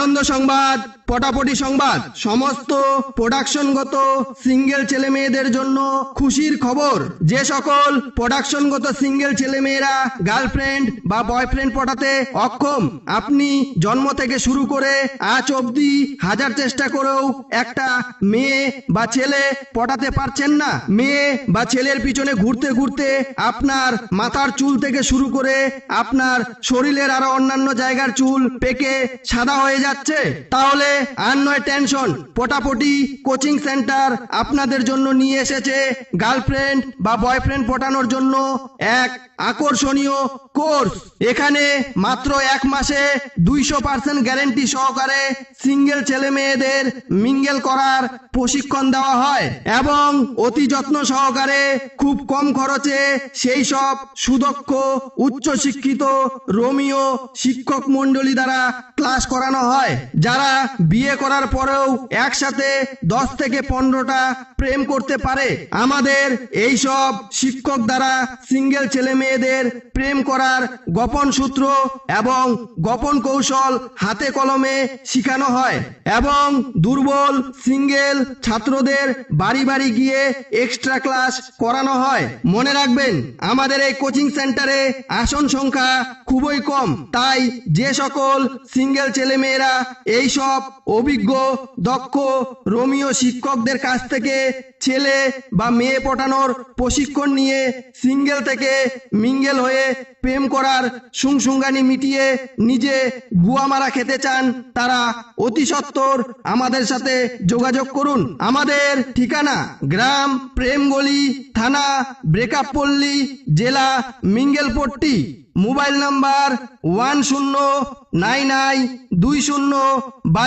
আনন্দ সংবাদ, পটাপটি সংবাদ। সমস্ত প্রোডাকশনগত সিঙ্গেল ছেলে মেয়েদের জন্য খুশির খবর। যে সকল প্রোডাকশনগত সিঙ্গেল ছেলে মেয়েরা গার্লফ্রেন্ড বা বয়ফ্রেন্ড পটাতে অক্ষম, আপনি জন্ম থেকে শুরু করে আজ অবধি হাজার চেষ্টা করেও একটা মেয়ে বা ছেলে পটাতে পারছেন না, মেয়ে বা ছেলের পিছনে ঘুরতে ঘুরতে আপনার মাথার চুল থেকে শুরু করে আপনার শরীরের আরো অন্যান্য জায়গার চুল পেকে সাদা হয়ে যাচ্ছে, তাহলে আর নয় টেনশন। পটাপটি কোচিং সেন্টার আপনাদের জন্য নিয়ে এসেছে গার্লফ্রেন্ড বা বয়ফ্রেন্ড পটানোর জন্য এক আকর্ষণীয় কোর্স। এখানে মাত্র 1 মাসে 200% গ্যারান্টি সহকারে সিঙ্গেল ছেলে মেয়েদের মিঙ্গেল করার প্রশিক্ষণ দেওয়া হয় এবং অতি যত্ন সহকারে খুব কম খরচে সেই সব সুদক্ষ উচ্চশিক্ষিত রোমিও শিক্ষক মণ্ডলী দ্বারা ক্লাস করানো হয়, যারা বিয়ে করার পরেও একসাথে 10 থেকে 15টা প্রেম করতে পারে। আমাদের এই সব শিক্ষক দ্বারা সিঙ্গেল ছেলে মেয়েদের প্রেম করার গোপন সূত্র এবং গোপন কৌশল হাতে কলমে শেখানো হয় এবং দুর্বল সিঙ্গেল ছাত্রদের বাড়ি বাড়ি গিয়ে এক্সট্রা ক্লাস করানো হয়। মনে রাখবেন, আমাদের এই কোচিং সেন্টারে আসন সংখ্যা খুবই কম, তাই যে সকল সিঙ্গেল ছেলে মেয়েরা এই সব অভিজ্ঞ দক্ষ রোমিও শিক্ষকদের কাছ থেকে ছেলে বা মেয়ে পটানোর প্রশিক্ষণ নিয়ে সিঙ্গেল থেকে মিঙ্গেল হয়ে প্রেম করার সুংসুঙ্গানি মিটিয়ে নিজে গুয়া মারা খেতে চান, তারা অতি সত্বর আমাদের সাথে যোগাযোগ করুন। আমাদের ঠিকানা গ্রাম প্রেমগলি, থানা ব্রেকআপ পল্লী, জেলা মিঙ্গেলপট্টি। Mobile number 109920